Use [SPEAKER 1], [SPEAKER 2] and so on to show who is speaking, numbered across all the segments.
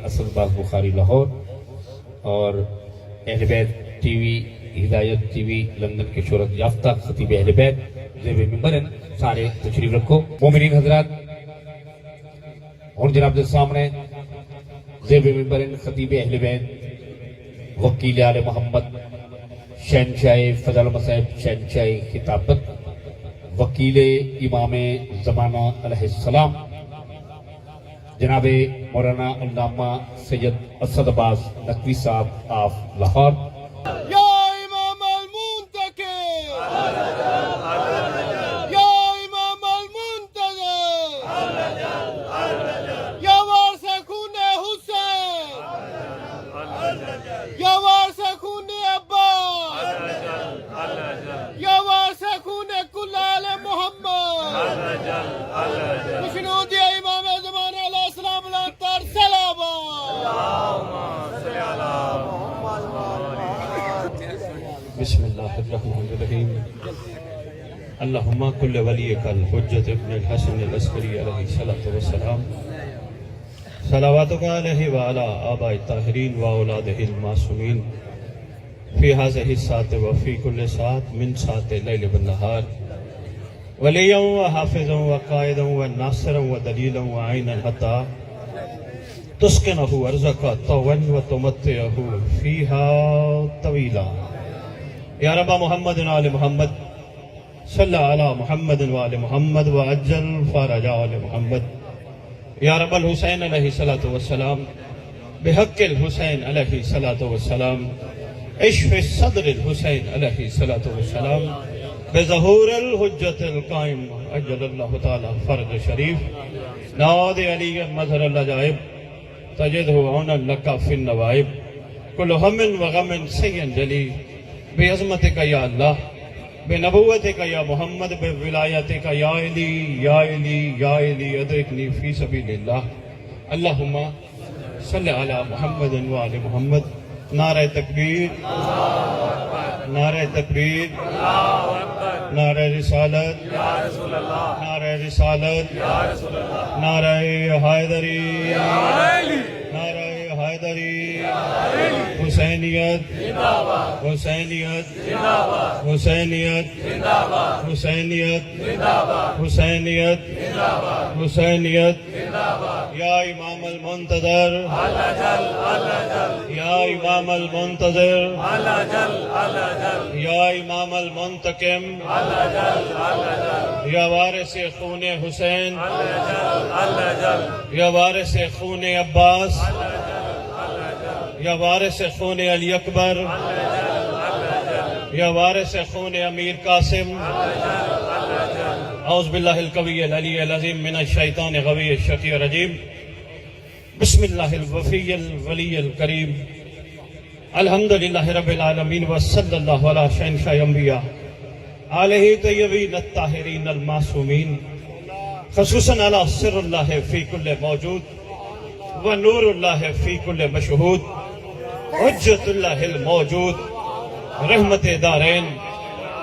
[SPEAKER 1] اسد باز بخاری لاہور اور اہل بیت ٹی وی ہدایت ٹی وی لندن کے شہرت یافتہ خطیب اہل بیت زیب ممبر ہیں، سارے تشریف رکھو۔ مومنین حضرات، اور جناب کے سامنے زیب ممبر ہیں خطیب اہل بیت وکیل آل محمد شہنشاہ فضل مصائب شہنشاہ خطابت وکیل امام زمانہ علیہ السلام جناب مولانا علامہ سید اسد عباس نقوی صاحب آف لاہور۔
[SPEAKER 2] یا امام المنتقم، یا امام المنتظر، یا وارث خون حسین، یا وارث خون عباس، یا وارث خون کل آل محمد، خوشنود امام زمانہ علیہ السلام لانتار سلامہ۔
[SPEAKER 3] بسم اللہ الرحمن الرحیم۔ اللہم کل ولیک الحجت ابن الحسن العسکری علیہ الصلاۃ والسلام، صلواتک علیہ وعلی آباء الطاہرین واولادہ المعصومین فی ہذہ الساعۃ وفی کل ساعۃ من ساعۃ اللیل والنہار، ولیا وحافظا وقائدا وناصرا ودلیلا وعینا حتی تسکنہ ارضک طوعا وتمتعہ فیہا طویلا۔ یا رب محمد وآل محمد صلی علی محمد وآل محمد وعجل فرج آل محمد۔ یا رب الحسین علیہ السلام بحق الحسین علیہ السلام اشف صدر الحسین علیہ السلام بظہور الحجت القائم عجل اللہ تعالی فرج شریف ناد علی مظہر العجائب تجدہ عونا لکا فی النوائب کل ہم وغم سین جلی بعظمتک یا اللہ بنبوتک یا محمد بولایتک یا علی یا علی یا علی ادرکنی فی سبیل اللہ۔ اللہم صلی علی محمد وآل محمد۔ نعرہ تکبیر، نعرہ تکبیر، نعرہ رسالت، نعرہ رسالت، نعرہ حیدری، نعرہ حیدری، حسینیت، حسینیت، حسینیت، حسینیت، حسینیت، حسینیت۔ یا امام المنتظر، یا امام المنتظر، یا امام المنتقم، یا وارث خون حسین، یا وارث خون عباس، یا وارث خون علی اکبر، یا وارث خون امیر قاسم۔ اعوذ باللہ القوی العلی العظیم من الشیطان الغوی الشقی الرجیم۔ بسم اللہ الوفی الولی الکریم۔ الحمدللہ رب العالمین وصلی اللہ علی شہنشاہ انبیاء آلہ طیبین الطاہرین المعصومین، خصوصاً علی سر اللہ فی کل موجود ونور اللہ فی کل مشہود، حجت اللہ الموجود، رحمت دارین،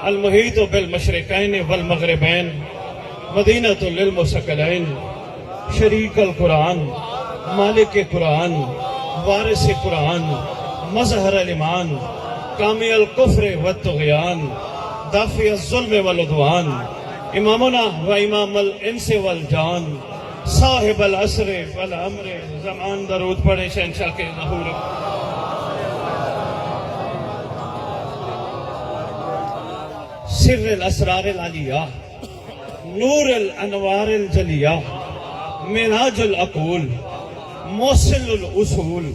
[SPEAKER 3] المحیط بالمشرقین والمغربین، مدینۃ للمثقلین، شریک القرآن، مالک قرآن، وارث قرآن، مظہر الایمان، کامی الکفر والطغیان، دافع الظلم والعدوان، امامنا و امام الانس والجان، صاحب العصر والامر زمان۔ درود پڑھیں شہنشاہ کے ظہور۔ سر الاسرار العلیہ، نور الانوار الجلیہ، مناج العقول، موصل الاصول،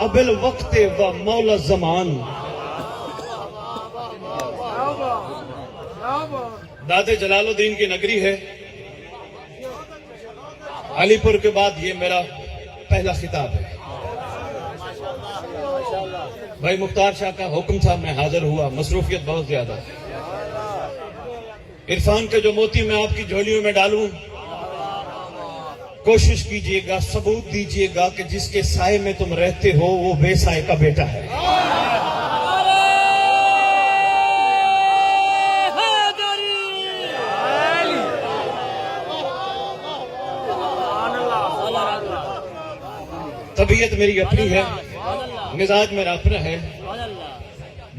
[SPEAKER 3] اب الوقت و مولا الزمان۔ داد جلال الدین کی نگری ہے علی پور کے بعد یہ میرا پہلا خطاب ہے۔ بھائی مختار شاہ کا حکم تھا، میں حاضر ہوا، مصروفیت بہت زیادہ۔ عرفان کے جو موتی میں آپ کی جھولیوں میں ڈالوں، کوشش کیجئے گا، ثبوت دیجئے گا کہ جس کے سائے میں تم رہتے ہو وہ بے سائے کا بیٹا ہے۔ طبیعت میری اپنی ہے، مزاج میرا اپنا ہے.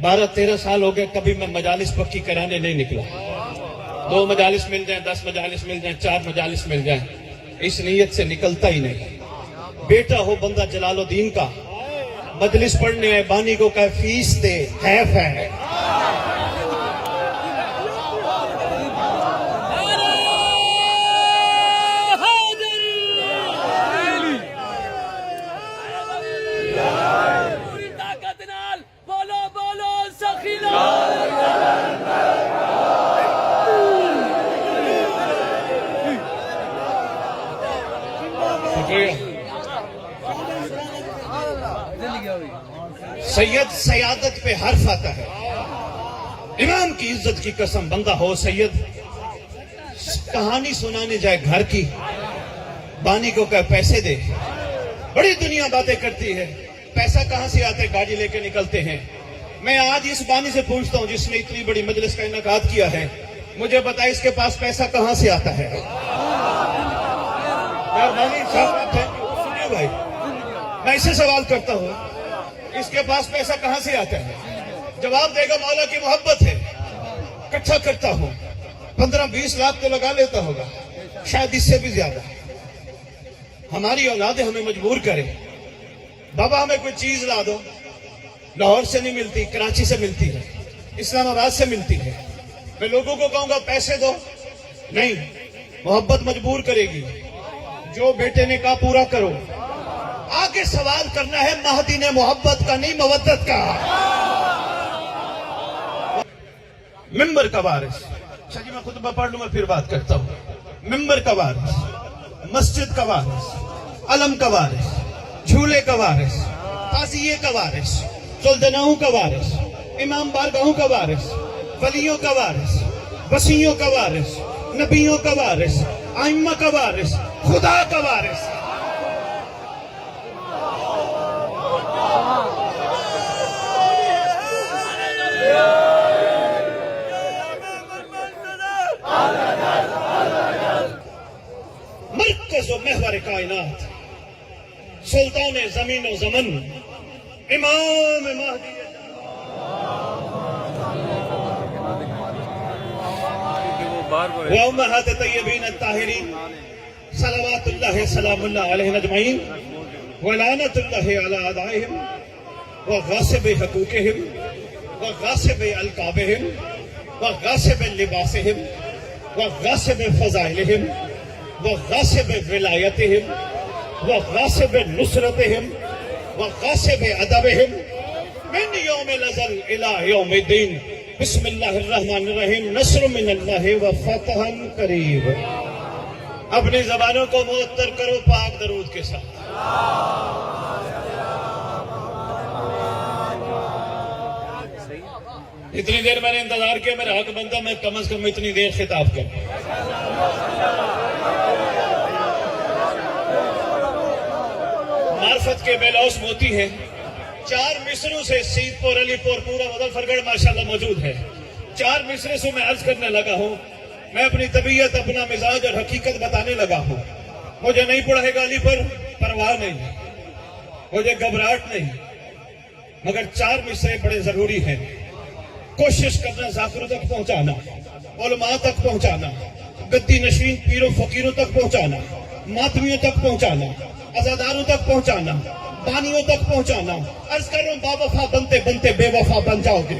[SPEAKER 3] 12-13 سال ہو گئے کبھی میں مجالس پکی کرانے نہیں نکلا. 2 مجالس مل جائیں، 10 مجالس مل جائیں، 4 مجالس مل جائیں، اس نیت سے نکلتا ہی نہیں. بیٹا ہو بندہ جلال الدین کا، مجلس پڑھنے آئے، بانی کو کہے فیس دے، حیف ہے.
[SPEAKER 2] پوری طاقت نال بولو بولو سخیلا.
[SPEAKER 3] سید سیادت پہ حرف آتا ہے، امام کی عزت کی قسم بندہ ہو سید، کہانی سنانے جائے گھر کی، بانی کو کہے پیسے دے. بڑی دنیا باتیں کرتی ہے، پیسہ کہاں سے آتے، گاڑی لے کے نکلتے ہیں. میں آج اس بانی سے پوچھتا ہوں جس نے اتنی بڑی مجلس کا انعقاد کیا ہے، مجھے بتائے اس کے پاس پیسہ کہاں سے آتا ہے؟ سنیے بھائی، میں اسے سوال کرتا ہوں، اس کے پاس پیسہ کہاں سے آتا ہے؟ جواب دے گا مولا کی محبت ہے. اکٹھا کرتا ہوں، 15-20 لاکھ تو لگا لیتا ہوگا، شاید اس سے بھی زیادہ. ہماری اولادیں ہمیں مجبور کرے، بابا ہمیں کوئی چیز لا دو. لاہور سے نہیں ملتی، کراچی سے ملتی ہے، اسلام آباد سے ملتی ہے. میں لوگوں کو کہوں گا پیسے دو، نہیں، محبت مجبور کرے گی. جو بیٹے نے کہا پورا کرو. آگے سوال کرنا ہے مہدی نے محبت کا نہیں مودت کا. ممبر کا وارث. اچھا جی میں خطبہ پڑھ لوں، میں پھر بات کرتا ہوں. ممبر کا وارث، مسجد کا وارث، علم کا وارث، جھولے کا وارث، تعزیے کا وارث، سلطناؤں کا وارث، امام بارگاہوں کا وارث، ولیوں کا وارث، وسیعوں کا وارث، نبیوں کا وارث، ائمہ کا وارث، خدا کا وارث. مرکز و محور کائنات، سلطان زمین و زمن، امام مہدی. وامہات طیبین الطاہرین صلوات اللہ سلام اللہ علیہ اجمعین ولعنت اللہ علی اعدائہم وغاصب حقوقہم وغاصب القابہم وغاصب لباسہم وغاصب فضائلہم وغاصب ولایتہم وغاصب نصرتہم وغاصب ادبہم من یوم الازل الى یوم الدین. بسم اللہ الرحمن الرحیم. نصر من اللہ و فتح قریب. اپنی زبانوں کو معطر کرو پاک درود کے ساتھ. اتنی دیر میں نے انتظار کیا، میرا حق بنتا میں کم از کم اتنی دیر خطاب کروں. معرفت کے بے لوث موتی ہے. 4 مصروں سے سید پور، علی پور، پورا مظفرگڑھ ماشاءاللہ موجود ہے. 4 مصرے سے میں عرض کرنے لگا ہوں. میں اپنی طبیعت، اپنا مزاج اور حقیقت بتانے لگا ہوں. مجھے نہیں پڑھے گا علی پر پرواہ نہیں، مجھے گھبراہٹ نہیں، مگر 4 مصرے بڑے ضروری ہیں. کوشش کرنا ذاکروں تک پہنچانا، علماء تک پہنچانا، گدی نشین پیروں فقیروں تک پہنچانا، ماتمیوں تک پہنچانا، عزاداروں تک پہنچانا، بانیوں تک پہنچانا. عرض کر رہا ہوں با وفا بنتے بنتے بے وفا بن جاؤ گے.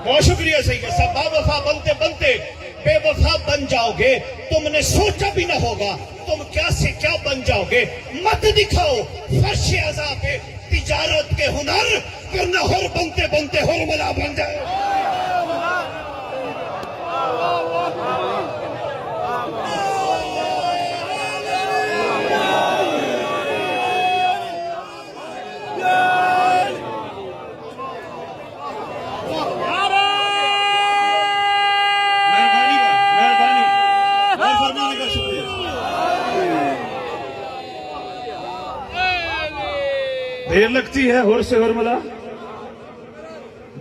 [SPEAKER 3] بہت شکریہ سید صاحب. با وفا بنتے بنتے بے وفا بن جاؤ گے. تم نے سوچا بھی نہ ہوگا تم کیا سے کیا بن جاؤ گے. مت دکھاؤ فرش عزا پہ تجارت کے ہنر، ورنہ ہر بنتے بنتے ہر ملا بن جائے. دیر لگتی ہے ہور سے ہرملا.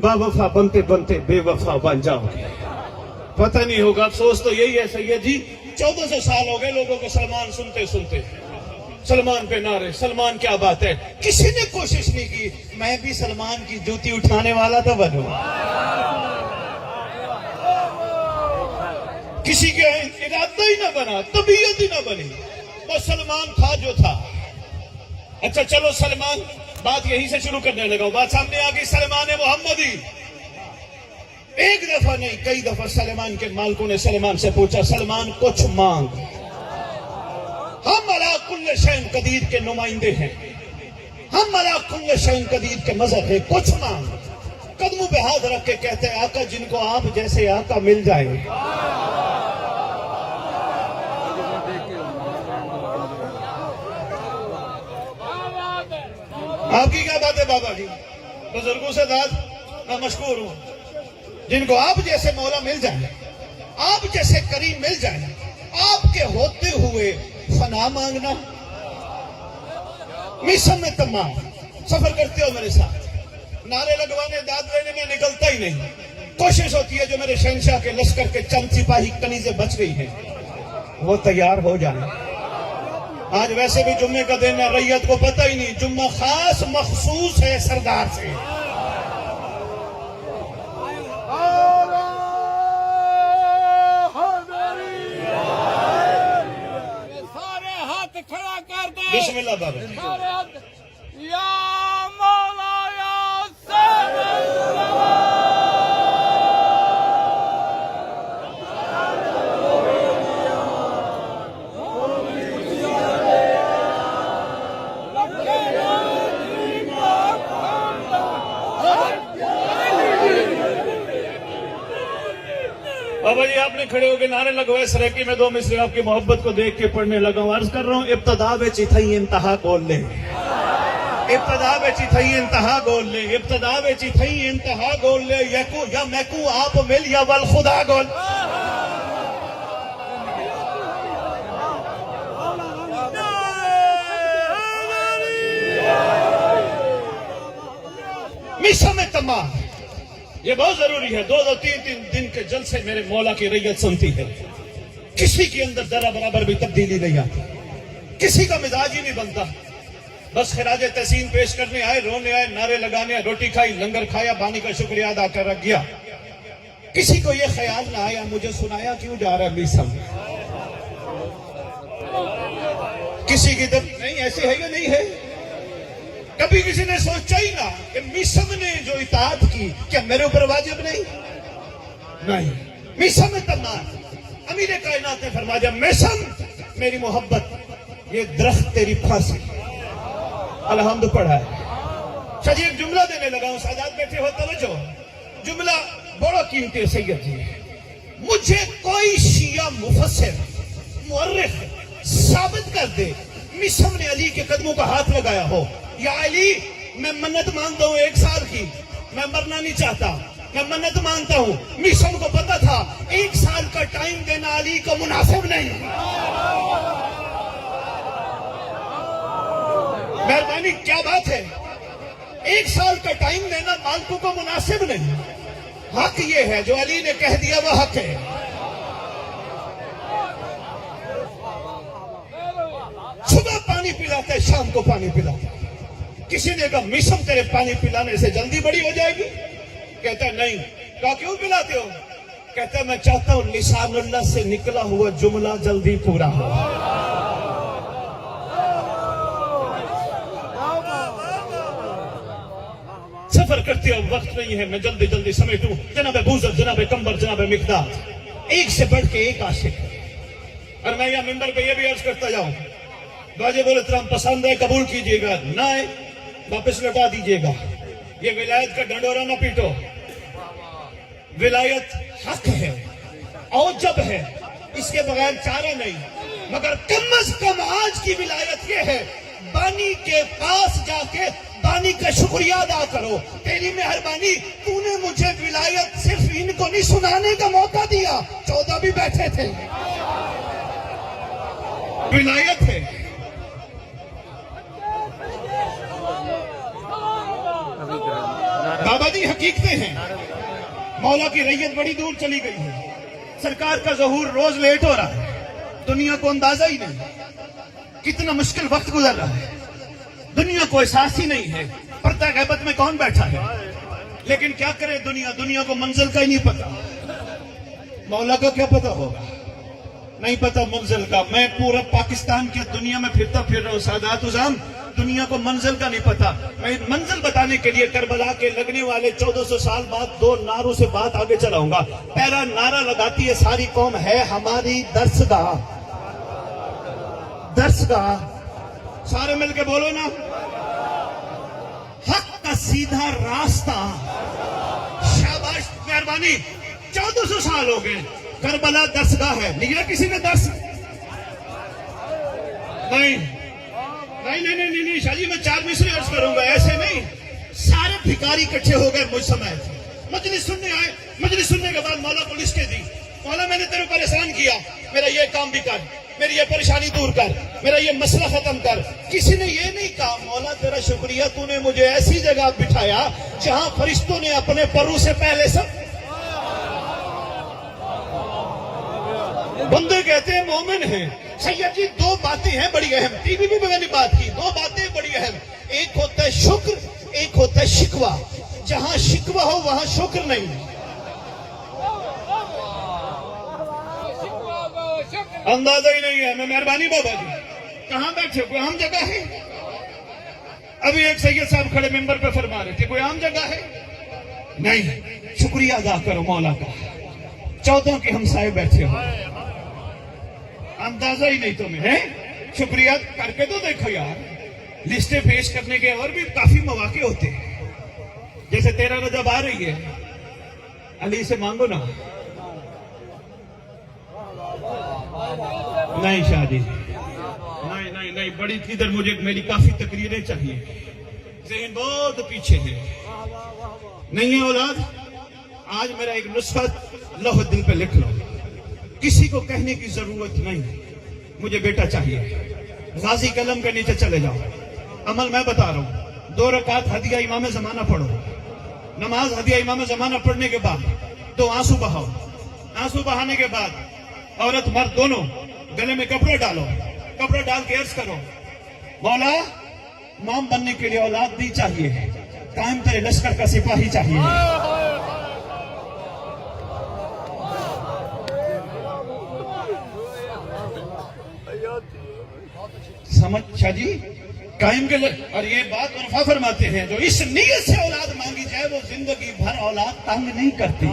[SPEAKER 3] با وفا بنتے بنتے بے وفا بن جاؤ گے. پتہ نہیں ہوگا. افسوس تو یہی ہے سید جی، 1400 سال ہو گئے لوگوں کو سلمان سنتے سنتے. سلمان پہ نعرے، سلمان کیا بات ہے. کسی نے کوشش نہیں کی میں بھی سلمان کی جوتی اٹھانے والا تو بنوں. کسی کا ارادہ ہی نہ بنا، طبیعت ہی نہ بنی. وہ سلمان تھا جو تھا. اچھا چلو سلمان، بات یہیں سے شروع کرنے لگا. بات سامنے آ گئی سلمان محمدی. ایک دفعہ نہیں کئی دفعہ سلمان کے مالکوں نے سلمان سے پوچھا سلمان کچھ مانگ. ہم علی کل شیء قدیر کے نمائندے ہیں، ہم علی کل شیء قدیر کے مظہر ہیں، کچھ مانگ. قدموں پہ ہاتھ رکھ کے کہتے ہیں آقا جن کو آپ جیسے آقا مل جائے. آپ کی کیا بات ہے بابا جی؟ بزرگوں سے داد میں مشکور ہوں. جن کو آپ جیسے مولا مل جائے، آپ جیسے کریم مل جائے، آپ کے ہوتے ہوئے فنا مانگنا. میسم میں تمام سفر کرتے ہو میرے ساتھ، نعرے لگوانے داد لینے میں نکلتا ہی نہیں. کوشش ہوتی ہے جو میرے شہنشاہ کے لشکر کے چند سپاہی کنیزیں بچ گئی ہیں وہ تیار ہو جائیں. آج ویسے بھی جمعے کا دن ہے، ریت کو پتہ ہی نہیں، جمعہ خاص مخصوص ہے سردار سے.
[SPEAKER 2] سارے ہاتھ کھڑا کر دے.
[SPEAKER 3] بسم اللہ بابا.
[SPEAKER 2] سارے ہاتھ. یا مولا یا سید.
[SPEAKER 3] بابا جی آپ نے کھڑے ہو کے نعرے لگوائے. سریکی میں دو مصرے آپ کی محبت کو دیکھ کے پڑھنے لگا ہوں. عرض کر رہا ہوں ابتدا وچ تھئی انتہا گول لے، ابتدا وچ تھئی انتہا گول لے، ابتدا وچ تھئی انتہا گول لے. یکو یا میکو آپ مل یا ول خدا گول. میسم میں تمام یہ بہت ضروری ہے. دو تین دن کے جلسے میرے مولا کی ریت سنتی ہے. کسی کے اندر ذرا برابر بھی تبدیلی نہیں آتی، کسی کا مزاج ہی نہیں بنتا. بس خراج تحسین پیش کرنے آئے، رونے آئے، نعرے لگانے آئے، روٹی کھائی، لنگر کھایا، بانی کا شکریہ ادا کر رکھ گیا. کسی کو یہ خیال نہ آیا مجھے سنایا کیوں جا رہا ہے میسم. کسی کی طرف نہیں ایسے ہے یا نہیں ہے. کبھی کسی نے سوچا ہی نہ کہ میسم نے جو اطاعت کی کیا میرے اوپر واجب نہیں. میسم تمام امیر کائنات نے فرمایا میسم میری محبت یہ درخت تیری پھانسی. الحمد پڑھا ہے. اچھا جی ایک جملہ دینے لگا ہوں، سادات بیٹھے ہو توجہ. جملہ بڑا قیمتی ہے سید جی. مجھے کوئی شیعہ مفسر مورخ ثابت کر دے میسم نے علی کے قدموں کا ہاتھ لگایا ہو. یا علی میں منت مانگتا ہوں 1 سال کی، میں مرنا نہیں چاہتا، میں منت مانگتا ہوں. میسم کو پتا تھا 1 سال کا ٹائم دینا علی کو مناسب نہیں. مہربانی کیا بات ہے، 1 سال کا ٹائم دینا مالکوں کو مناسب نہیں. حق یہ ہے جو علی نے کہہ دیا وہ حق ہے. صبح پانی پلاتا ہے، شام کو پانی پلاتا ہے. کسی نے کہا میسم تیرے پانی پلانے سے جلدی بڑی ہو جائے گی. کہتا ہے نہیں. کہا کیوں پلاتے ہو؟ کہتا ہے میں چاہتا ہوں لسان اللہ سے نکلا ہوا جملہ جلدی پورا ہو. سفر کرتے ہو وقت نہیں ہے، میں جلدی جلدی سمیٹوں. جناب بوزر، جناب کمبر، جناب مقداد، ایک سے بڑھ کے ایک عاشق. اور میں یہاں ممبر پہ یہ بھی عرض کرتا جاؤں واجب الاحترام پسند ہے قبول کیجئے گا، نہ ہے واپس لوٹا دیجئے گا. یہ ولایت کا ڈنڈورا نہ پیٹو. ولایت حق ہے، اوجب ہے، اس کے بغیر چارہ نہیں. مگر کم از کم آج کی ولایت یہ ہے بانی کے پاس جا کے بانی کا شکریہ ادا کرو. تیری مہربانی تو نے مجھے ولایت صرف ان کو نہیں سنانے کا موقع دیا، 14 بھی بیٹھے تھے. ولایت ہے. بابا جی حقیقتیں ہیں. مولا کی ریت بڑی دور چلی گئی ہے. سرکار کا ظہور روز لیٹ ہو رہا ہے، دنیا کو اندازہ ہی نہیں. کتنا مشکل وقت گزر رہا ہے، دنیا کو احساس ہی نہیں ہے پردہ غیبت میں کون بیٹھا ہے، لیکن کیا کرے دنیا کو منزل کا ہی نہیں پتا، مولا کا کیا پتا ہوگا، نہیں پتا منزل کا۔ میں پورا پاکستان کی دنیا میں پھرتا پھر رہا ہوں سادات عزام، دنیا کو منزل کا نہیں پتا۔ میں منزل بتانے کے لیے کربلا کے لگنے والے 1400 سال بعد 2 نعروں سے بات آگے چلاؤں گا۔ پہلا نعرہ لگاتی ہے ساری قوم، ہے ہماری درسگاہ، درسگاہ، سارے مل کے بولو نا، حق کا سیدھا راستہ۔ شاباش، مہربانی، 1400 سال ہو گئے، کربلا درسگاہ ہے، لیا کسی نے درس؟ نہیں شاہ جی، میں 4 مصرے عرض کروں گا، ایسے نہیں، سارے بھکاری کٹھے ہو گئے مجھ سمیت، مجلس سننے آئے، مجلس سننے کے بعد مولا کو لسٹیں دی، مولا میں نے تیرے کو پریشان کیا، میرا یہ کام بھی کر، میری یہ پریشانی دور کر، میرا یہ مسئلہ ختم کر۔ کسی نے یہ نہیں کہا مولا تیرا شکریہ، تو نے مجھے ایسی جگہ بٹھایا جہاں فرشتوں نے اپنے پروں سے پہلے سب۔ بندے کہتے ہیں مومن ہیں، سید جی 2 باتیں ہیں بڑی اہم، ٹی وی میں نے بات کی، 2 باتیں بڑی اہم، ایک ہوتا ہے شکر، ایک ہوتا ہے شکوہ۔ جہاں شکوہ ہو وہاں شکر نہیں۔ اندازہ ہی نہیں ہے، میں مہربانی بابا جی، کہاں بیٹھے، کوئی عام جگہ ہے؟ ابھی ایک سید صاحب کھڑے ممبر پہ فرما رہے تھے، کوئی عام جگہ ہے؟ نہیں، شکریہ ادا کرو مولا کا، 14 کے ہمسائے بیٹھے ہو، اندازہ ہی نہیں تمہیں ہے، شکریہ کر کے تو دیکھو یار۔ لسٹیں پیش کرنے کے اور بھی کافی مواقع ہوتے ہیں، جیسے 13 رجب آ رہی ہے، علی سے مانگو نا۔ نہیں شاہ جی، نہیں، بڑی ادھر مجھے میری کافی تقریریں چاہیے، ذہن بہت پیچھے ہے، نہیں ہے اولاد۔ آج میرا ایک نسخہ لوح دل پہ لکھ لو، کسی کو کہنے کی ضرورت نہیں، مجھے بیٹا چاہیے، غازی قلم کے نیچے چلے جاؤ، عمل میں بتا رہا ہوں، 2 رکعت ہدیہ امام زمانہ پڑھو، نماز ہدیہ امام زمانہ پڑھنے کے بعد 2 آنسو بہاؤ، آنسو بہانے کے بعد عورت مرد دونوں گلے میں کپڑے ڈالو، کپڑے ڈال کے عرض کرو مولا امام بننے کے لیے اولاد دی چاہیے، قائم تیرے لشکر کا سپاہی چاہیے۔ سمجھ شاہ جی، قائم کے اور یہ بات عرفہ فرماتے ہیں، جو اس نیت سے اولاد مانگی جائے وہ زندگی بھر اولاد تنگ نہیں کرتی،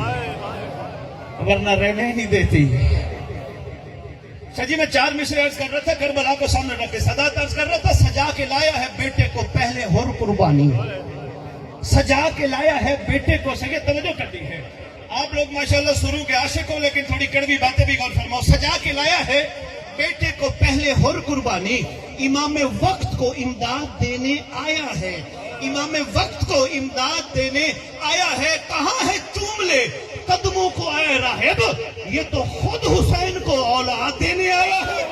[SPEAKER 3] ورنہ رہنے نہیں دیتی۔ شاہ جی میں 4 مصرے عرض کر رہا تھا، کربلا کو سامنے رکھ کے صدات عرض کر رہا تھا، سجا کے لایا ہے بیٹے کو پہلے ہر قربانی، سجا کے لایا ہے بیٹے کو، سید توجہ کرتی ہے، آپ لوگ ماشاءاللہ سرو کے عاشق ہو لیکن تھوڑی کڑوی باتیں بھی غور فرماؤ۔ سجا کے لایا ہے بیٹے کو پہلے ہر قربانی، امام وقت کو امداد دینے آیا ہے، امام وقت کو امداد دینے آیا ہے، کہاں ہے چوم لے قدموں کو آئے راہب، یہ تو خود حسین کو اولاد دینے آیا ہے۔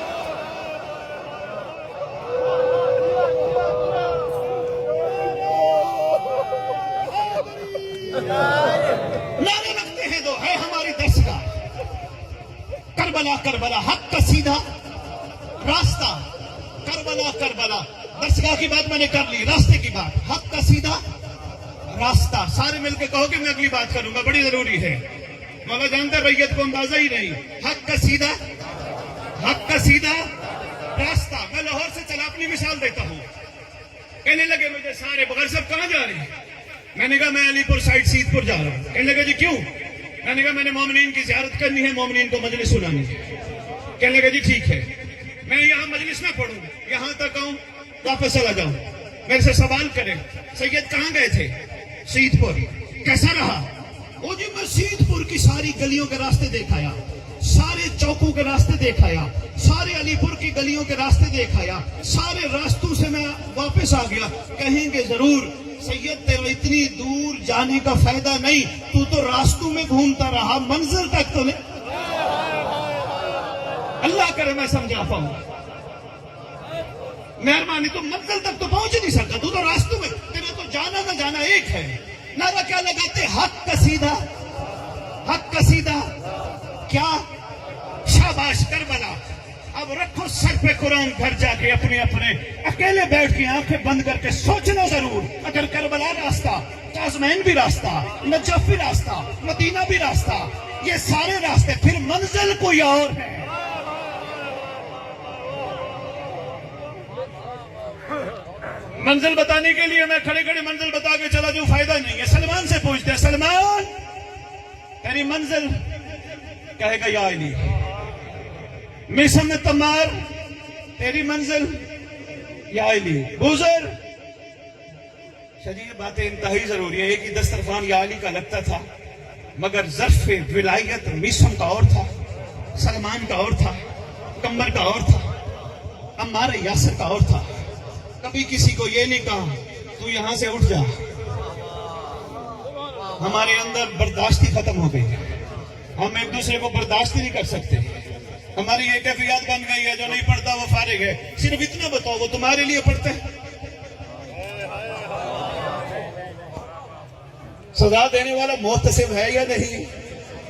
[SPEAKER 3] نعرے لگتے ہیں تو ہے ہماری درسگاہ، کربلا کربلا، حق کا سیدھا راستہ، کربلا کربلا۔ درسگاہ کی بات میں نے کر لی، راستے کی بات، حق کا سیدھا راستہ۔ سارے مل کے کہو کہ میں اگلی بات کروں گا، بڑی ضروری ہے، مولا جانتا ہے ریت کو اندازہ ہی نہیں۔ حق کا سیدھا، حق کا سیدھا راستہ۔ میں لاہور سے چلا اپنی مثال دیتا ہوں، کہنے لگے مجھے سارے بغیر صاحب کہاں جا رہے ہیں؟ میں نے کہا میں علی پور سائڈ سیدھ پور جا رہا ہوں۔ کہنے لگا جی کیوں؟ میں نے کہا میں نے مومنین کی زیارت کرنی ہے، مومنین کو مجلس سنانی ہے۔ کہنے لگا جی ٹھیک ہے، میں یہاں مجلس نہ پڑھوں، یہاں تک آؤں واپس چلا جاؤں۔ میرے سے سوال کریں سید کہاں گئے تھے؟ سیدھ پور۔ کیسا رہا؟ وہ جی میں سیدھ پور کی ساری گلیوں کے راستے دیکھایا، سارے چوکوں کے راستے دیکھایا، سارے علی پور کی گلیوں کے راستے دیکھایا، سارے راستوں سے میں واپس آ گیا۔ کہیں گے ضرور سید تیرے اتنی دور جانے کا فائدہ نہیں، تو راستوں میں گھومتا رہا، منزل تک تو نہیں۔ اللہ کرے میں سمجھا پاؤں، مہربانی، تو منزل تک تو پہنچ نہیں سکتا، تو راستوں میں، تیرا تو جانا نہ جانا ایک ہے۔ نعرہ کیا لگاتے؟ حق کا سیدھا، حق کا سیدھا کیا؟ شاباش کربلا۔ اب اب رکھو سر پہ قرآن، گھر جا کے اپنے اپنے اکیلے بیٹھ کے آنکھیں بند کر کے سوچنا ضرور، اگر کربلا راستہ، کاظمین بھی راستہ، نجف بھی راستہ، مدینہ بھی راستہ، یہ سارے راستے، پھر منزل کوئی اور ہے۔ منزل بتانے کے لیے میں کھڑے کھڑے منزل بتا کے چلا جاؤں، فائدہ نہیں ہے۔ سلمان سے پوچھتے ہیں، سلمان تیری منزل؟ کہے گا یا علی۔ میسم تمار تیری منزل؟ یا علی۔ بوزر شریف باتیں انتہائی ضروری ہے۔ ایک ہی دسترخوان یا علی کا لگتا تھا، مگر ظرف ولایت میسم کا اور تھا، سلمان کا اور تھا، کمبر کا اور تھا، عمار یاسر کا اور تھا۔ کبھی کسی کو یہ نہیں کہا تو یہاں سے اٹھ جا۔ ہمارے اندر برداشتی ختم ہو گئی، ہم ایک دوسرے کو برداشت نہیں کر سکتے۔ ہماری یہ کیفیت بن گئی ہے، جو نہیں پڑھتا وہ فارغ ہے۔ صرف اتنا بتاؤ، وہ تمہارے لیے پڑھتے ہیں؟ سزا دینے والا محتسب ہے یا نہیں؟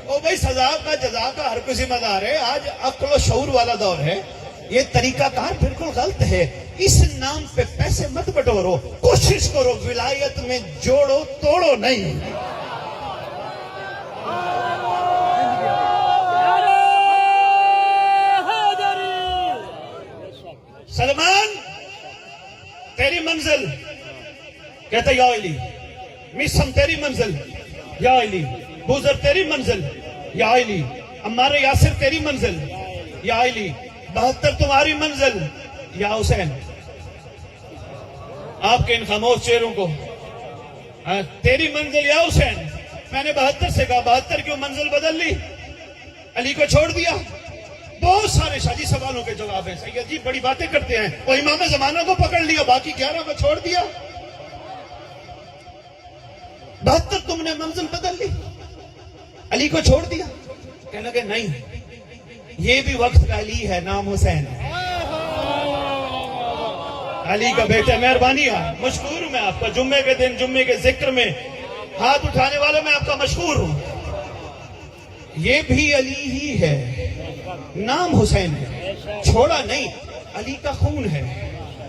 [SPEAKER 3] او بھائی، سزا کا جزا کا ہر کوئی ذمہ دار ہے۔ آج عقل و شعور والا دور ہے، یہ طریقہ کار بالکل غلط ہے۔ اس نام پہ پیسے مت بٹورو، کوشش کرو ولایت میں جوڑو توڑو نہیں۔ سلمان تیری منزل؟ کہتا یا علی۔ میسم تیری منزل؟ یا علی۔ بوزر تیری منزل؟ یا علی۔ عمار یاسر تیری منزل؟ یا علی۔ 72 تمہاری منزل؟ یا حسین۔ آپ کے ان خاموش چہروں کو، تیری منزل یا حسین؟ میں نے 72 سے کہا، 72 کیوں منزل بدل لی؟ علی کو چھوڑ دیا؟ بہت سارے شاجی سوالوں کے جواب ہیں۔ سید جی بڑی باتیں کرتے ہیں، وہ امام زمانہ کو پکڑ لیا، باقی 11 کو چھوڑ دیا۔ 72 تم نے منزل بدل لی، علی کو چھوڑ دیا؟ کہنے لگے نہیں، یہ بھی وقت کا علی ہے، نام حسین ہے، علی کا بیٹا۔ مہربانی ہے، مشکور ہوں میں آپ کا۔ جمعے کے دن جمعے کے ذکر میں ہاتھ اٹھانے والے میں آپ کا مشکور ہوں۔ یہ بھی علی ہی ہے، نام حسین ہے، چھوڑا نہیں، علی کا خون ہے۔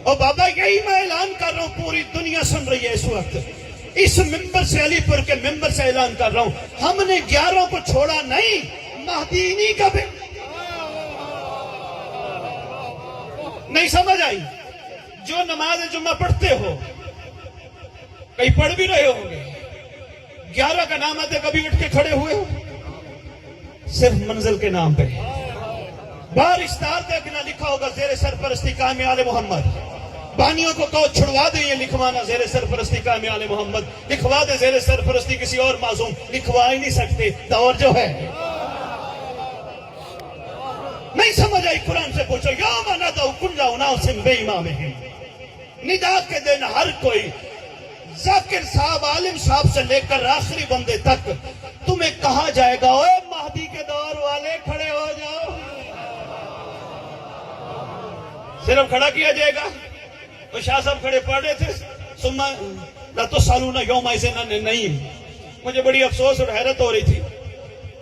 [SPEAKER 3] اور بابا یہی میں اعلان کر رہا ہوں، پوری دنیا سن رہی ہے اس وقت، اس ممبر سے، علی پور کے ممبر سے اعلان کر رہا ہوں، ہم نے 11 کو چھوڑا نہیں، مہدی انہی کا بھی۔ نہیں سمجھ آئی؟ جو نماز جمعہ پڑھتے ہو، کہیں پڑھ بھی رہے ہوں گے، 11 کا نام آتے کبھی اٹھ کے کھڑے ہوئے ہو؟ صرف منزل کے نام پہ۔ باہر اشتہار دیکھنا لکھا ہوگا، زیر سرپرستی قائم آل محمد۔ بانیوں کو کہو چھڑوا دے یہ لکھوانا، زیر سرپرستی قائم آل محمد۔ لکھوا دے زیر سرپرستی کسی اور معصوم، لکھوا ہی نہیں سکتے، دور جو ہے۔ نہیں سمجھ آئی؟ قرآن سے پوچھو، یوم ندعو کل اناس بامامہم۔ ندا کے دن ہر کوئی، ذاکر صاحب، عالم صاحب سے لے کر آخری بندے تک، تمہیں کہا جائے گا، اوے مہدی کے دور والے کھڑے ہو جاؤ۔ صرف کھڑا کیا جائے گا؟ وہ شاہ صاحب کھڑے پڑھ رہے تھے، ثم لتسألون یومئذ عن النعیم۔ مجھے بڑی افسوس اور حیرت ہو رہی تھی،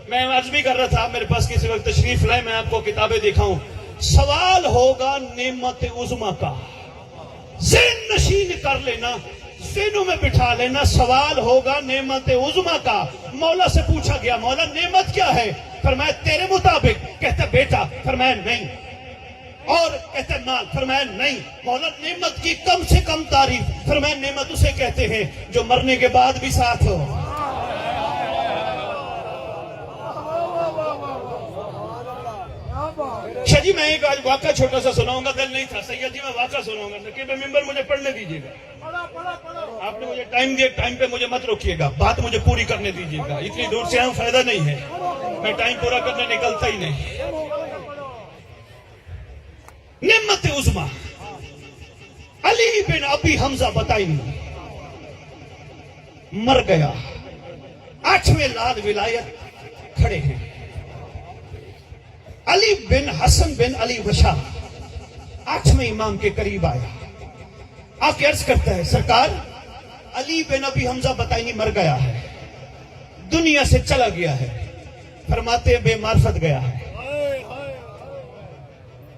[SPEAKER 3] میں عرض بھی کر رہا تھا، میرے پاس کسی وقت تشریف لائے، میں آپ کو کتابیں دکھاؤں۔ سوال ہوگا نعمت عظمیٰ کا، ذہن نشین کر لینا، ذہنوں میں بٹھا لینا، سوال ہوگا نعمت عظمیٰ کا۔ مولا سے پوچھا گیا، مولا نعمت کیا ہے؟ فرمایا تیرے مطابق۔ کہتا بیٹا، فرمایا نہیں۔ اور کہتے مال، فرمایا نہیں۔ مولا نعمت کی کم سے کم تعریف، فرمایا نعمت اسے کہتے ہیں جو مرنے کے بعد بھی ساتھ ہو۔ شاہ جی میں ایک آج واقعہ چھوٹا سا سناؤں گا، دل نہیں تھا سید جی، میں واقعہ سناؤں گا، نقیب ممبر مجھے پڑھنے دیجیے گا۔ آپ نے مجھے ٹائم دیا، ٹائم پہ مجھے مت روکیے گا، بات مجھے پوری کرنے دیجیے گا، اتنی دور سے ہم فائدہ نہیں ہے، میں ٹائم پورا کرنے نکلتا ہی نہیں۔ نعمت عظمیٰ علی بن ابی حمزہ بتائی، مر گیا، 8ویں لال ولایت کھڑے ہیں۔ علی بن حسن بن علی وشا 8ویں امام کے قریب آیا، آ کے عرض کرتا ہے، سرکار علی بن ابی حمزہ بتائی مر گیا ہے، دنیا سے چلا گیا ہے۔ فرماتے بے معرفت گیا ہے۔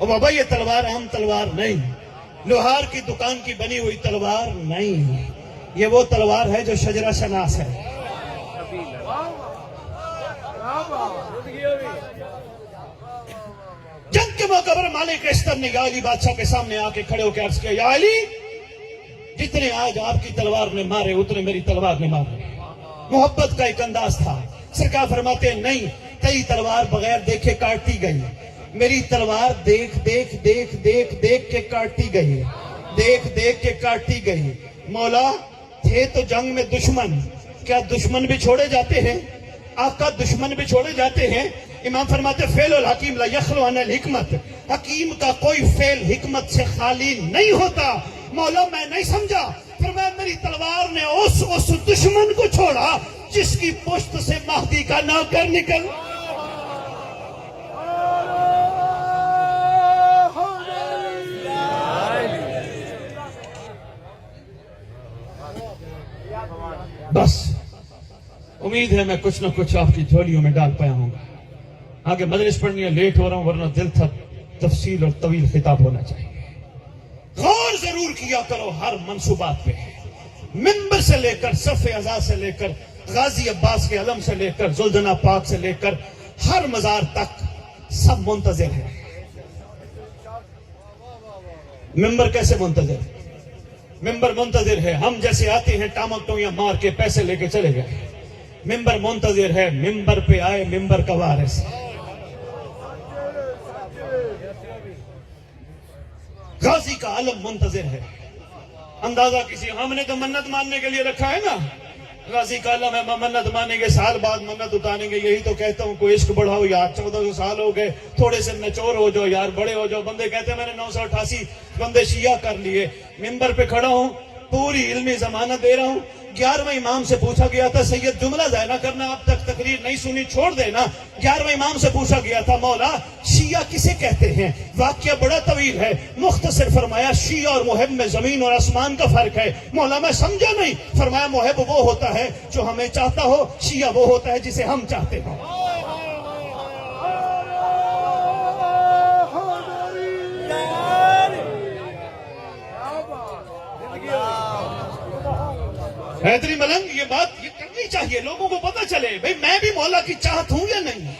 [SPEAKER 3] اور بابا یہ تلوار عام تلوار نہیں، لوہار کی دکان کی بنی ہوئی تلوار نہیں، یہ وہ تلوار ہے جو شجرہ شناس ہے۔ جنگ کے موقع پر مالک اشتر نے یا علی بادشاہ کے سامنے آ کے کھڑے ہو کے عرض کیا، یا علی، جتنے آج آپ کی تلوار نے مارے اتنے میری تلوار نے مارے۔ محبت کا ایک انداز تھا۔ سرکار فرماتے ہیں نہیں، تیری تلوار بغیر دیکھے کاٹتی گئی، میری تلوار دیکھ دیکھ دیکھ دیکھ دیکھ کے کاٹتی گئی، دیکھ دیکھ کے کاٹتی گئی۔ مولا تھے تو جنگ میں دشمن، کیا دشمن بھی چھوڑے جاتے ہیں؟ آقا دشمن بھی چھوڑے جاتے ہیں؟ امام فرماتے فعل الحکیم لا یخلو عن الحکمت، حکیم کا کوئی فعل حکمت سے خالی نہیں ہوتا۔ مولا میں نہیں سمجھا، فرمایا میری تلوار نے اس دشمن کو چھوڑا جس کی پشت سے مہدی کا نوکر نکل۔ بس امید ہے میں کچھ نہ کچھ آپ کی جھولیوں میں ڈال پایا ہوں گا۔ آگے مجلس پڑھنی ہے، لیٹ ہو رہا ہوں ورنہ دل تھا تفصیل اور طویل خطاب ہونا چاہیے۔ غور ضرور کیا کرو ہر منصوبات پہ، منبر سے لے کر صف اعزاز سے لے کر غازی عباس کے علم سے لے کر زلدنا پاک سے لے کر ہر مزار تک سب منتظر ہے۔ منبر کیسے منتظر ہے؟ منبر منتظر ہے، ہم جیسے آتے ہیں ٹامکٹویاں مار کے پیسے لے کے چلے گئے، منبر منتظر ہے، منبر پہ آئے منبر کا وارث۔ غازی کا علم منتظر ہے۔ اندازہ کسی، ہم نے تو منت ماننے کے لیے رکھا ہے نا، غازی کا علم ہے، منت مانیں گے، سال بعد منت اتاریں گے۔ یہی تو کہتا ہوں کوئی عشق بڑھاؤ یار، 1400 سال ہو گئے، تھوڑے سے نچور ہو جاؤ یار، بڑے ہو جاؤ۔ بندے کہتے ہیں میں نے 988 بندے شیعہ کر لیے، منبر پہ کھڑا ہوں، پوری علمی ضمانت دے رہا ہوں۔ 11ویں امام سے پوچھا گیا تھا سید جملہ ضائع نہ کرنا، اب تک تقریر نہیں سنی چھوڑ دینا۔ 11ویں امام سے پوچھا گیا تھا مولا شیعہ کسے کہتے ہیں؟ واقعہ بڑا طویل ہے، مختصر فرمایا شیعہ اور محب میں زمین اور آسمان کا فرق ہے۔ مولا میں سمجھا نہیں، فرمایا محب وہ ہوتا ہے جو ہمیں چاہتا ہو، شیعہ وہ ہوتا ہے جسے ہم چاہتے ہوں۔ حیدری ملنگ یہ بات یہ کرنی چاہیے، لوگوں کو پتہ چلے بھئی میں بھی مولا کی چاہت ہوں یا نہیں،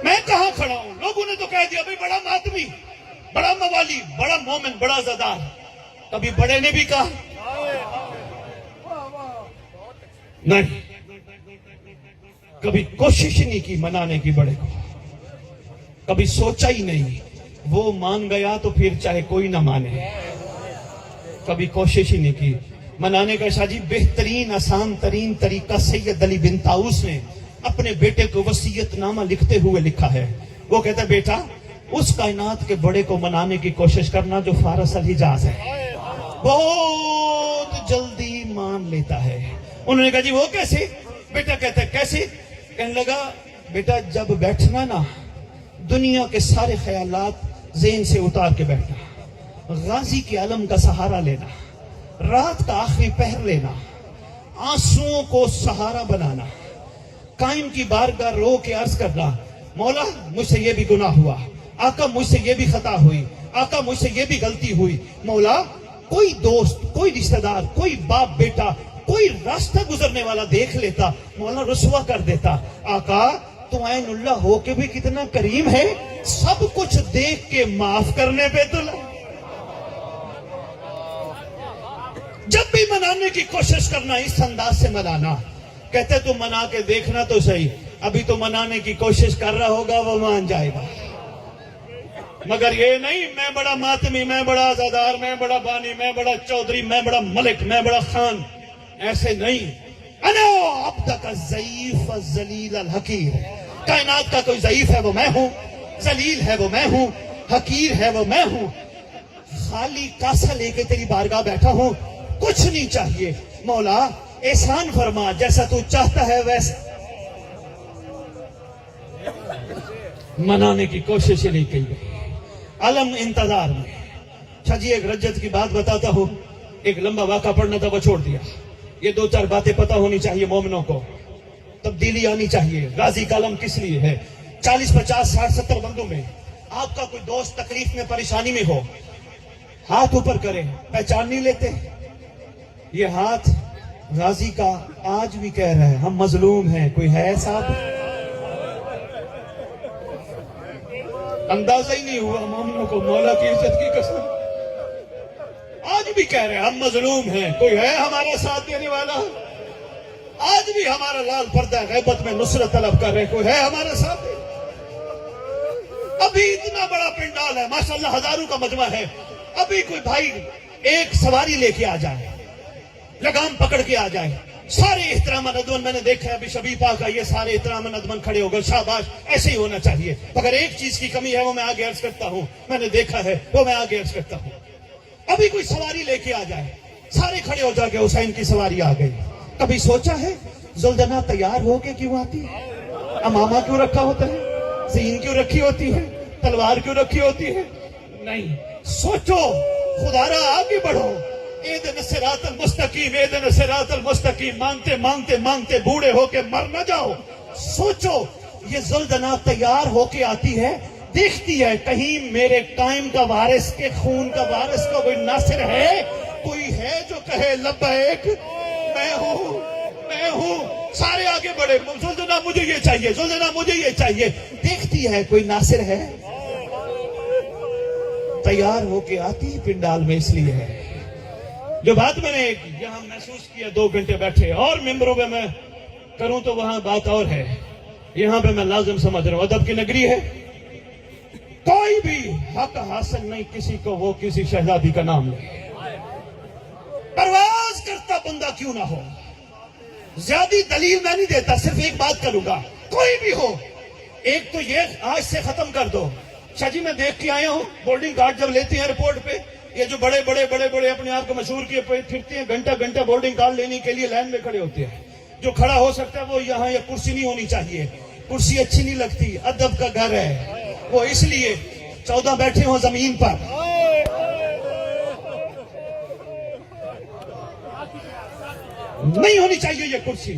[SPEAKER 3] میں کہاں کھڑا ہوں۔ لوگوں نے تو کہہ دیا بھئی بڑا ماتمی، بڑا موالی، بڑا مومن، بڑا زدار۔ کبھی بڑے نے بھی کہا نہیں، کبھی کوشش نہیں کی منانے کی بڑے کو، کبھی سوچا ہی نہیں، وہ مان گیا تو پھر چاہے کوئی نہ مانے، کبھی کوشش ہی نہیں کی منانے کا۔ شاہ جی بہترین آسان ترین طریقہ سید علی بن طاؤس نے اپنے بیٹے کو وصیت نامہ لکھتے ہوئے لکھا ہے۔ وہ کہتا ہے بیٹا اس کائنات کے بڑے کو منانے کی کوشش کرنا جو فارس الحجاز ہے، بہت جلدی مان لیتا ہے۔ انہوں نے کہا جی وہ کیسے؟ بیٹا کہتا ہے کیسے؟ کہنے لگا بیٹا جب بیٹھنا نا دنیا کے سارے خیالات ذہن سے اتار کے بیٹھنا، غازی کے علم کا سہارا لینا، رات کا آخری پہر لینا، آنسوؤں کو سہارا بنانا، قائم کی بارگاہ رو کے عرض کرنا مولا مجھ سے یہ بھی گناہ ہوا، آقا مجھ سے یہ بھی خطا ہوئی، آقا مجھ سے یہ بھی غلطی ہوئی۔ مولا کوئی دوست، کوئی رشتہ دار، کوئی باپ بیٹا، کوئی راستہ گزرنے والا دیکھ لیتا، مولا رسوا کر دیتا۔ آقا تو عین اللہ ہو کے بھی کتنا کریم ہے، سب کچھ دیکھ کے معاف کرنے پہ تو جب بھی منانے کی کوشش کرنا اس انداز سے منانا۔ کہتے تو منا کے دیکھنا تو صحیح، ابھی تو منانے کی کوشش کر رہا ہوگا وہ مان جائے گا، مگر یہ نہیں میں بڑا ماتمی، میں بڑا عزادار، میں بڑا بانی، میں بڑا چودھری، میں بڑا ملک، میں بڑا خان، ایسے نہیں۔ انا عبدک الضعیف الذلیل الحقیر، کائنات کا کوئی ضعیف ہے وہ میں ہوں، ذلیل ہے وہ میں ہوں، حقیر ہے وہ میں ہوں، خالی کاسا لے کے تیری بارگاہ بیٹھا ہوں، کچھ نہیں چاہیے۔ مولا احسان فرما، جیسا تو چاہتا ہے ویسا منانے کی کوشش نہیں کی گئی۔ علم انتظار میں۔ اچھا جی ایک رجت کی بات بتاتا ہوں، ایک لمبا واقعہ پڑھنا تھا وہ چھوڑ دیا۔ یہ 2-4 باتیں پتہ ہونی چاہیے مومنوں کو، تبدیلی آنی چاہیے۔ غازی کا علم کس لیے ہے؟ 40 50 60 70 بندوں میں آپ کا کوئی دوست تکلیف میں پریشانی میں ہو, ہاتھ اوپر کرے, پہچان نہیں لیتے. یہ ہاتھ غازی کا آج بھی کہہ رہا ہے ہم مظلوم ہیں, کوئی ہے صاحب؟ اندازہ ہی نہیں ہوا مومنوں کو, مولا کی عزت کی قسم. آج بھی کہہ رہے ہیں ہم مظلوم ہیں, کوئی ہے ہمارا ساتھ دینے والا؟ آج بھی ہمارا لال پردہ غیبت میں نصرت طلب کر رہے, کوئی ہے ہمارا ساتھ؟ ابھی اتنا بڑا پنڈال ہے ماشاءاللہ, ہزاروں کا مجمع ہے, ابھی کوئی بھائی ایک سواری لے کے آ جائے, لگام پکڑ کے آ جائے, سارے احترام ندمن میں نے دیکھا ہے ابھی شبیہ پاک کا, یہ سارے احترام ندمن کھڑے ہو گئے, شاباش, ایسے ہی ہونا چاہیے. اگر ایک چیز کی کمی ہے وہ میں آگے عرض کرتا ہوں, میں نے دیکھا ہے وہ میں آگے عرض کرتا ہوں. ابھی کوئی سواری لے کے آ جائے, سارے کھڑے ہو جا کے حسین کی سواری آ گئی. کبھی سوچا ہے زلجنا تیار ہو کے کیوں آتی ہے؟ امامہ کیوں رکھا ہوتا ہے؟ زین کیوں رکھی ہوتی ہے؟ تلوار کیوں رکھی ہوتی ہے؟ نہیں, سوچو, خدا را آگے بڑھو. اہدنا الصراط المستقیم, اہدنا الصراط المستقیم مانگتے مانگتے مانگتے بوڑھے ہو کے مر نہ جاؤ. سوچو, یہ زلجنا تیار ہو کے آتی ہے, دیکھتی ہے کہیں میرے قائم کا وارث کے خون کا وارث کا کوئی ناصر ہے, کوئی ہے جو کہے لبیک, میں ہوں, میں ہوں. سارے آگے بڑھے, زلجنا مجھے یہ چاہیے, زلجنا مجھے یہ چاہیے. دیکھتی ہے کوئی ناصر ہے, تیار ہو کے آتی پنڈال میں اس لیے ہے. جو بات میں نے یہاں محسوس کیا, 2 گھنٹے بیٹھے, اور ممبروں پہ میں کروں تو وہاں بات اور ہے, یہاں پہ میں لازم سمجھ رہا ہوں ادب کی نگری ہے. کوئی بھی حق حاصل نہیں کسی کو وہ کسی شہزادی کا نام لے. پرواز کرتا بندہ کیوں نہ ہو, زیادہ دلیل میں نہیں دیتا, صرف ایک بات کروں گا, کوئی بھی ہو, ایک تو یہ آج سے ختم کر دو. شاہ جی میں دیکھ کے آیا ہوں, بورڈنگ کارڈ جب لیتے ہیں رپورٹ پہ, یہ جو بڑے بڑے بڑے بڑے اپنے آپ کو مشہور کیے پھرتے ہیں, گھنٹہ گھنٹہ بورڈنگ کارڈ لینے کے لیے لائن میں کھڑے ہوتے ہیں. جو کھڑا ہو سکتا ہے وہ یہاں, یا کرسی نہیں ہونی چاہیے, کرسی اچھی نہیں لگتی, ادب کا گھر ہے وہ, اس لیے 14 بیٹھے ہوں زمین پر. نہیں ہونی چاہیے یہ کرسی,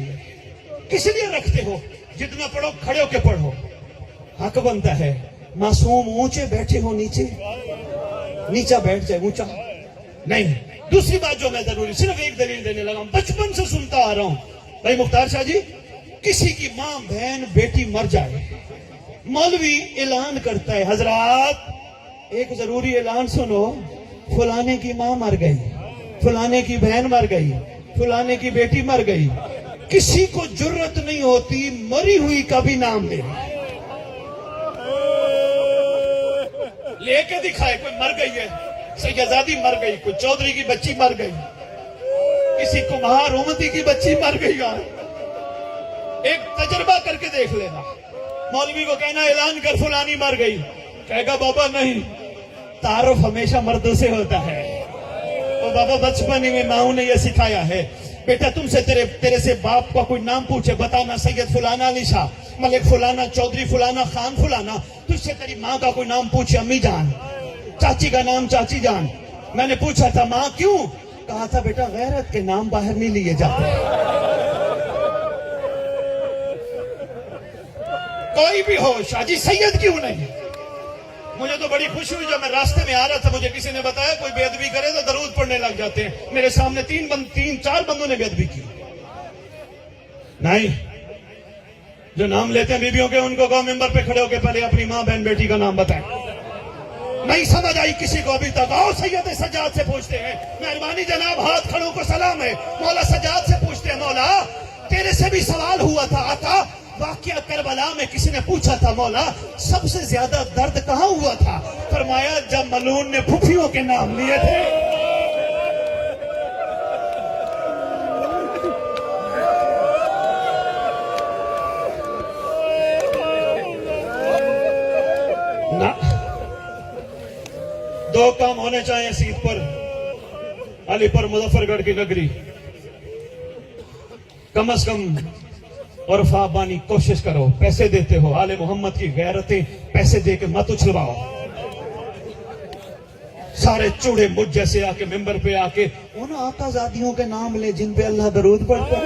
[SPEAKER 3] کس لیے رکھتے ہو؟ جتنا پڑھو کھڑے ہو کے پڑھو, حق بنتا ہے. معصوم اونچے بیٹھے ہو, نیچے نیچا بیٹھ جائے, اونچا نہیں. دوسری بات جو میں ضروری صرف ایک دلیل دینے لگا ہوں, بچپن سے سنتا آ رہا ہوں. بھائی مختار شاہ جی, کسی کی ماں بہن بیٹی مر جائے, مولوی اعلان کرتا ہے, حضرات ایک ضروری اعلان سنو, فلانے کی ماں مر گئی, فلانے کی بہن مر گئی, فلانے کی بیٹی مر گئی. کسی کو جرت نہیں ہوتی مری ہوئی کا بھی نام لے لے کے دکھائے. کوئی مر گئی ہے, سیدزادی مر گئی, کوئی چودھری کی بچی مر گئی, کسی کمہار امتی کی بچی مر گئی. ایک تجربہ کر کے دیکھ لینا. مولوی کو کہنا اعلان کر فلانی مر گئی, کہے گا بابا نہیں, تعارف ہمیشہ مردوں سے ہوتا ہے. اور بابا بچپن میں ماؤں نے یہ سکھایا ہے, بیٹا تم سے تیرے سے باپ کا کوئی نام پوچھے, بتانا سید فلانا علی شاہ, ملک فلانا, چودھری فلانا, خان فلانا. تجھ سے تیری ماں کا کوئی نام پوچھے, امی جان, چاچی کا نام چاچی جان. میں نے پوچھا تھا ماں کیوں, کہا تھا بیٹا غیرت کے نام باہر نہیں لیے جاتے. کوئی بھی ہو, شاہ جی سید کیوں نہیں. مجھے تو بڑی خوشی ہوئی جب میں راستے میں آ رہا تھا, مجھے کسی نے بتایا کوئی بے ادبی کرے تو درود پڑھنے لگ جاتے ہیں. میرے سامنے 3-4 بندوں نے بے ادبی کی. نہیں, جو نام لیتے ہیں بیویوں کے, ان کو کہو ممبر پہ کھڑے ہو کے پہلے اپنی ماں بہن بیٹی کا نام بتائیں. نہیں سمجھ آئی کسی کو ابھی تک, آؤ سید سجاد سے پوچھتے ہیں. مہربانی جناب, ہاتھ کھڑوں کو سلام ہے. مولا سجاد سے پوچھتے ہیں, مولا تیرے سے بھی سوال ہوا تھا. آقا واقعہ کربلا میں کسی نے پوچھا تھا, مولا سب سے زیادہ درد کہاں ہوا تھا؟ فرمایا جب ملعون نے پھوپھیوں کے نام لیے تھے. دو کام ہونے چاہیے سیٹ پر, علی پر مظفر گڑھ کی نگری. کم از کم عرفا بانی کوشش کرو, پیسے دیتے ہو, آل محمد کی غیرتیں پیسے دے کے مت اچھلواؤ. سارے چوڑے مجھ جیسے آ کے ممبر پہ آ کے ان آقا زادیوں کے نام لے جن پہ اللہ درود پڑھتا ہے.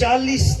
[SPEAKER 3] 40